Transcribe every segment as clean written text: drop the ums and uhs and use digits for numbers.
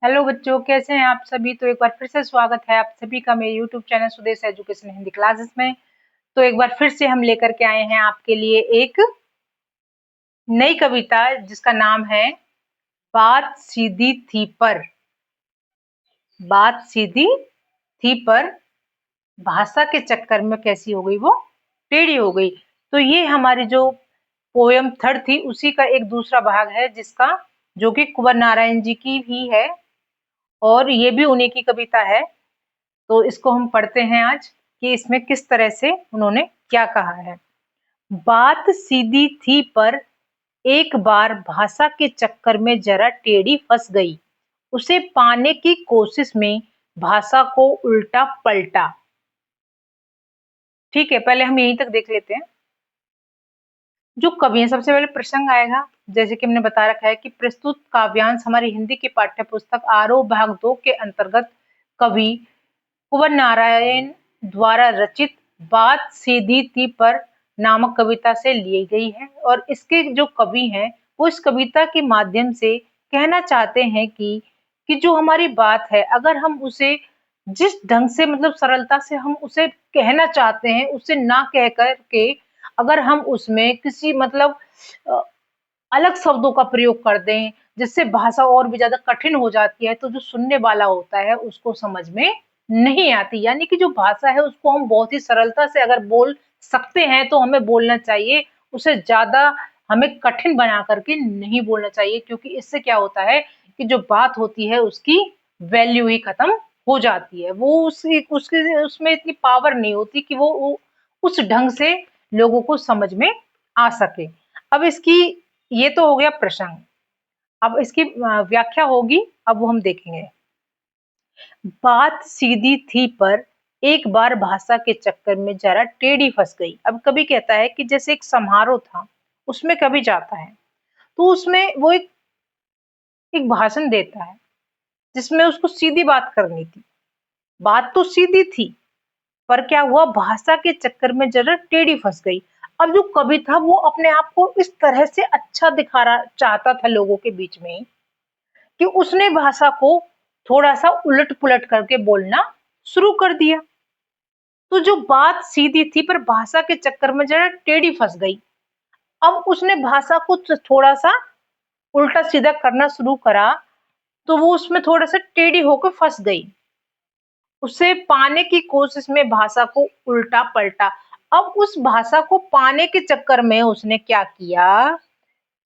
Hello बच्चों, कैसे हैं आप सभी। तो एक बार फिर से स्वागत है आप सभी का मेरे YouTube channel Sudesh education Hindi classes में। तो एक बार फिर से हम लेकर के आए हैं आपके लिए एक नई कविता जिसका नाम है बात सीधी थी पर। बात सीधी थी पर भाषा के चक्कर में कैसी हो गई, वो टेढ़ी हो गई। तो ये हमारी जो पोयम थर्ड थी उसी का एक दूसरा भाग है, जिसका जो कि कुंवर नारायण जी की ही है और ये भी उन्हीं की कविता है। तो इसको हम पढ़ते हैं आज कि इसमें किस तरह से उन्होंने क्या कहा है। बात सीधी थी पर एक बार भाषा के चक्कर में जरा टेढ़ी फंस गई। उसे पाने की कोशिश में भाषा को उल्टा पलटा। ठीक है, पहले हम यहीं तक देख लेते हैं। जो कवि है, सबसे पहले प्रसंग आएगा। जैसे कि हमने बता रखा है कि प्रस्तुत काव्यांश हमारी हिंदी की पाठ्य पुस्तक आरोह भाग 2 के अंतर्गत कवि कुंवर नारायण द्वारा रचित बात सीधी थी पर नामक कविता से ली गई है। और इसके जो कवि हैं वो इस कविता के माध्यम से कहना चाहते हैं कि जो हमारी बात है, अगर हम उसे जिस ढंग से मतलब सरलता से हम उसे कहना चाहते हैं, उसे ना कह कर के अगर हम उसमें किसी मतलब अ, अलग शब्दों का प्रयोग कर दें जिससे भाषा और भी ज्यादा कठिन हो जाती है, तो जो सुनने वाला होता है उसको समझ में नहीं आती। यानी कि जो भाषा है उसको हम बहुत ही सरलता से अगर बोल सकते हैं तो हमें बोलना चाहिए। उसे ज्यादा हमें कठिन बना करके नहीं बोलना चाहिए, क्योंकि इससे क्या होता है कि जो बात होती है उसकी वैल्यू ही खत्म हो जाती है। वो उसकी उसकी उसमें इतनी पावर नहीं होती कि वो उस ढंग से लोगों को समझ में आ सके। अब इसकी ये तो हो गया प्रसंग। अब इसकी व्याख्या होगी, अब वो हम देखेंगे। बात सीधी थी पर एक बार भाषा के चक्कर में जरा टेढ़ी फंस गई। अब कभी कहता है कि जैसे एक समारोह था, उसमें कभी जाता है तो उसमें वो एक भाषण देता है जिसमें उसको सीधी बात करनी थी। बात तो सीधी थी पर क्या हुआ, भाषा के चक्कर में जरा टेढ़ी फंस गई। अब जो कवि था वो अपने आप को इस तरह से अच्छा दिखाना चाहता था लोगों के बीच में कि उसने भाषा को थोड़ा सा उलट पुलट करके बोलना शुरू कर दिया। तो जो बात सीधी थी पर भाषा के चक्कर में जरा टेढ़ी फंस गई। अब उसने भाषा को थोड़ा सा उल्टा सीधा करना शुरू करा, तो वो उसमें थोड़ा सा टेढ़ी होकर फंस गई। उसे पाने की कोशिश में भाषा को उल्टा पलटा। अब उस भाषा को पाने के चक्कर में उसने क्या किया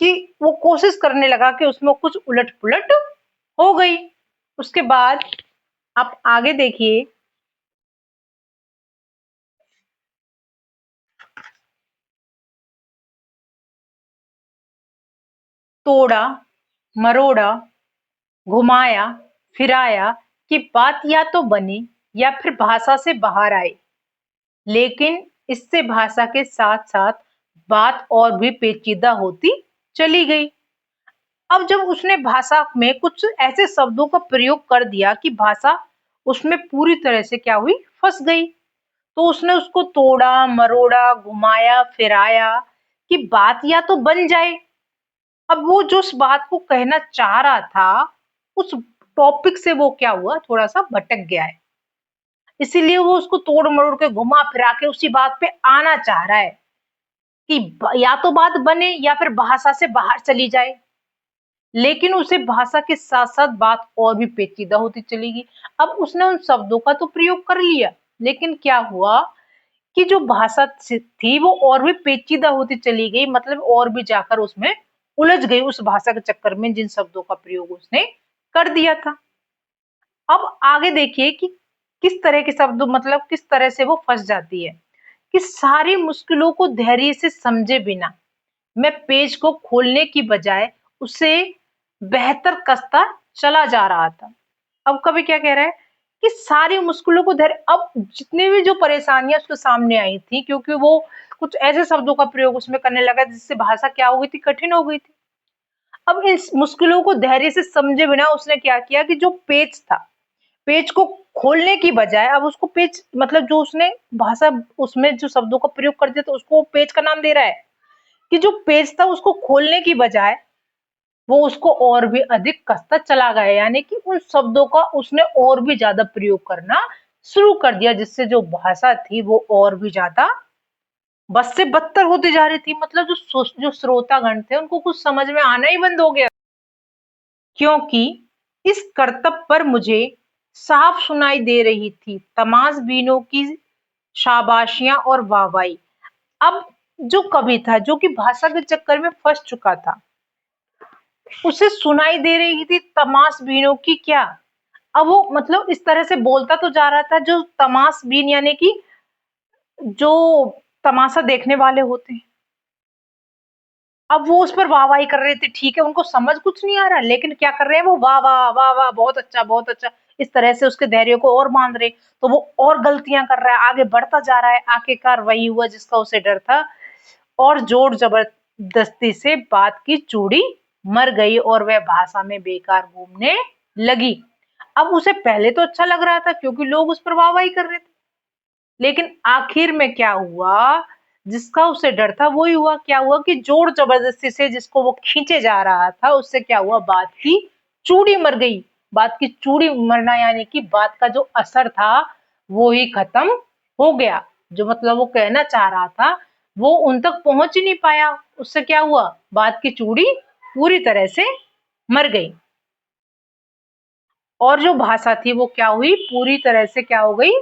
कि वो कोशिश करने लगा कि उसमें कुछ उलट पुलट हो गई। उसके बाद आप आगे देखिए। तोड़ा मरोड़ा घुमाया फिराया कि बात या तो बने या फिर भाषा से बाहर आए, लेकिन इससे भाषा के साथ साथ बात और भी पेचीदा होती चली गई। अब जब उसने भाषा में कुछ ऐसे शब्दों का प्रयोग कर दिया कि भाषा उसमें पूरी तरह से क्या हुई, फंस गई। तो उसने उसको तोड़ा मरोड़ा घुमाया फिराया कि बात या तो बन जाए। अब वो जो उस बात को कहना चाह रहा था, उस टॉपिक से वो क्या हुआ, थोड़ा सा भटक गया है। इसीलिए वो उसको तोड़ मरोड़ के घुमा फिरा के उसी बात पे आना चाह रहा है कि या तो बात बने या फिर भाषा से बाहर चली जाए। लेकिन उसे भाषा के साथ साथ बात और भी पेचीदा होती चली गई। अब उसने उन शब्दों का तो प्रयोग कर लिया, लेकिन क्या हुआ कि जो भाषा थी वो और भी पेचीदा होती चली गई, मतलब और भी जाकर उसमें उलझ गई उस भाषा के चक्कर में जिन शब्दों का प्रयोग उसने कर दिया था। अब आगे देखिए कि किस तरह के शब्द मतलब किस तरह से वो फंस जाती है कि सारी मुश्किलों को धैर्य से समझे बिना मैं पेज को खोलने की बजाय उसे बेहतर कसता चला जा रहा था। अब कवि क्या कह रहा है कि सारी मुश्किलों को धैर्य, अब जितनी भी जो परेशानियां उसके सामने आई थी, क्योंकि वो कुछ ऐसे शब्दों का प्रयोग उसमें करने लगा जिससे भाषा क्या हो गई थी, कठिन हो गई थी। अब इस मुश्किलों को धैर्य से समझे बिना उसने क्या किया कि जो पेज था, पेज को खोलने की बजाय अब उसको पेज मतलब जो उसने भाषा उसमें जो शब्दों का प्रयोग कर दिया तो उसको पेज का नाम दे रहा है कि जो पेज था उसको खोलने की बजाय वो उसको और भी अधिक कसता चला गया, यानी कि उन शब्दों का उसने और भी ज्यादा प्रयोग करना शुरू कर दिया, जिससे जो भाषा थी वो और भी ज्यादा बद से बदतर होती जा रही थी। मतलब जो श्रोतागण थे उनको कुछ समझ में आना ही बंद हो गया, क्योंकि इस करतब पर मुझे साफ सुनाई दे रही थी तमाशबीनों की शाबाशियां और वाहवाही। अब जो कवि था, जो कि भाषा के चक्कर में फंस चुका था, उसे सुनाई दे रही थी तमाशबीनों की क्या। अब वो मतलब इस तरह से बोलता तो जा रहा था, जो तमाशबीन यानी कि जो तमाशा देखने वाले होते हैं, अब वो उस पर वाहवाही कर रहे थे। ठीक है, उनको समझ कुछ नहीं आ रहा, लेकिन क्या कर रहे हैं वो, वाह वाह वाह वाह, बहुत अच्छा बहुत अच्छा, इस तरह से उसके धैर्य को और बांध रहे। तो वो और गलतियां कर रहा है, आगे बढ़ता जा रहा है। आखिरकार वही हुआ जिसका उसे डर था, और जोर जबरदस्ती से बात की चूड़ी मर गई और वह भाषा में बेकार घूमने लगी। अब उसे पहले तो अच्छा लग रहा था क्योंकि लोग उस पर वाहवाही कर रहे थे, लेकिन आखिर में क्या हुआ, जिसका उसे डर था वही हुआ। क्या हुआ कि जोर जबरदस्ती से जिसको वो खींचे जा रहा था, उससे क्या हुआ, बात की चूड़ी मर गई। बात की चूड़ी मरना यानी कि बात का जो असर था वो ही खत्म हो गया। जो मतलब वो कहना चाह रहा था वो उन तक पहुंच ही नहीं पाया। उससे क्या हुआ, बात की चूड़ी पूरी तरह से मर गई, और जो भाषा थी वो क्या हुई, पूरी तरह से क्या हो गई,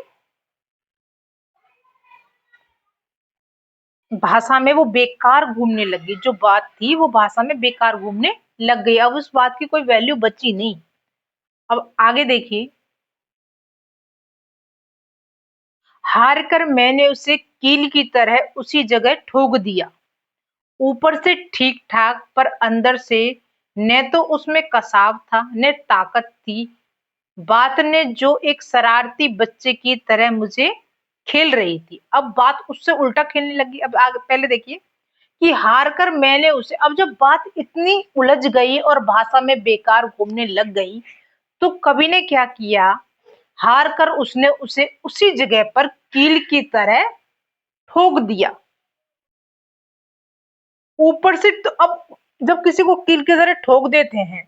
भाषा में वो बेकार घूमने लगी। जो बात थी वो भाषा में बेकार घूमने लग गई। अब उस बात की कोई वैल्यू बची नहीं। अब आगे देखिए, हार कर मैंने उसे कील की तरह उसी जगह ठोक दिया। ऊपर से ठीक ठाक, पर अंदर से न तो उसमें कसाव था न ताकत थी। बात ने जो एक शरारती बच्चे की तरह मुझे खेल रही थी, अब बात उससे उल्टा खेलने लगी। अब आगे पहले देखिए कि हार कर मैंने उसे, अब जब बात इतनी उलझ गई और भाषा में बेकार घूमने लग गई, तो कवि ने क्या किया, हार कर उसने उसे उसी जगह पर कील की तरह ठोक दिया। ऊपर से तो अब जब किसी को कील की तरह ठोक देते हैं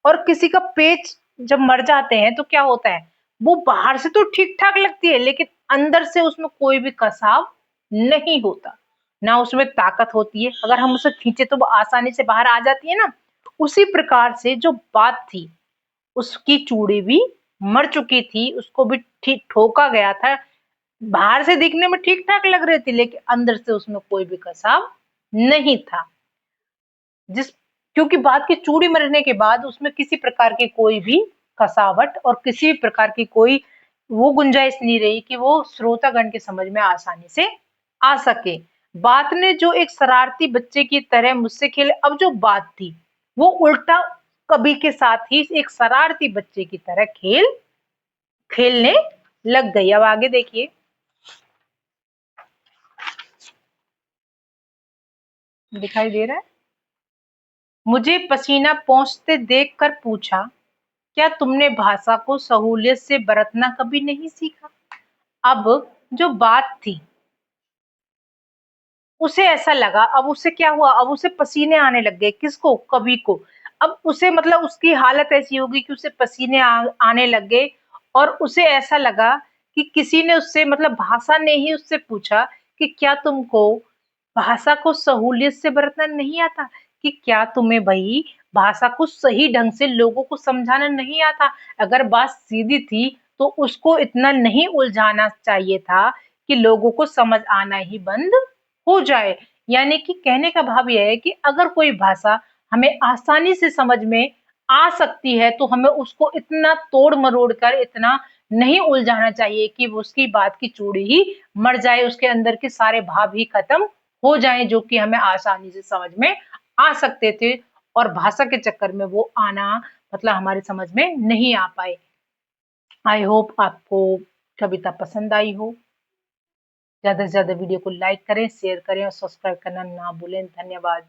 और किसी का पेच जब मर जाते हैं तो क्या होता है, वो बाहर से तो ठीक ठाक लगती है लेकिन अंदर से उसमें कोई भी कसाव नहीं होता, ना उसमें ताकत होती है। अगर हम उसे खींचे तो वो आसानी से बाहर आ जाती है ना। उसी प्रकार से जो बात थी उसकी चूड़ी भी मर चुकी थी, उसको भी ठीक ठोका गया था। बाहर से दिखने में ठीक ठाक लग रही थी लेकिन अंदर से उसमें कोई भी कसाव नहीं था। जिस क्योंकि बात की चूड़ी मरने के बाद उसमें किसी प्रकार की कोई भी कसावट और किसी भी प्रकार की कोई वो गुंजाइश नहीं रही कि वो श्रोतागण के समझ में आसानी से आ सके। बात ने जो एक शरारती बच्चे की तरह मुझसे खेले, अब जो बात थी वो उल्टा कवि के साथ ही एक शरारती बच्चे की तरह खेलने लग गई। अब आगे देखिए, दिखाई दे रहा है, मुझे पसीना पोंछते देख कर पूछा, क्या तुमने भाषा को सहूलियत से बरतना कभी नहीं सीखा। अब जो बात थी उसे ऐसा लगा, अब उसे क्या हुआ, अब उसे पसीने आने लग गए, किसको, कवि को। अब उसे मतलब उसकी हालत ऐसी होगी कि उसे पसीने आने लग गए, और उसे ऐसा लगा कि किसी ने उससे मतलब भाषा ने ही उससे पूछा कि क्या तुमको भाषा को सहूलियत से बरतना नहीं आता, कि क्या तुम्हें भाई भाषा को सही ढंग से लोगों को समझाना नहीं आता। अगर बात सीधी थी तो उसको इतना नहीं उलझाना चाहिए था कि लोगों को समझ आना ही बंद हो जाए। यानी कि कहने का भाव यह है कि अगर कोई भाषा हमें आसानी से समझ में आ सकती है तो हमें उसको इतना तोड़ मरोड़ कर इतना नहीं उलझाना चाहिए कि वो उसकी बात की चूड़ी ही मर जाए, उसके अंदर के सारे भाव ही खत्म हो जाएं जो कि हमें आसानी से समझ में आ सकते थे, और भाषा के चक्कर में वो आना मतलब हमारे समझ में नहीं आ पाए। आई होप आपको कविता पसंद आई हो। ज्यादा से ज्यादा वीडियो को लाइक करें, शेयर करें और सब्सक्राइब करना ना भूलें। धन्यवाद।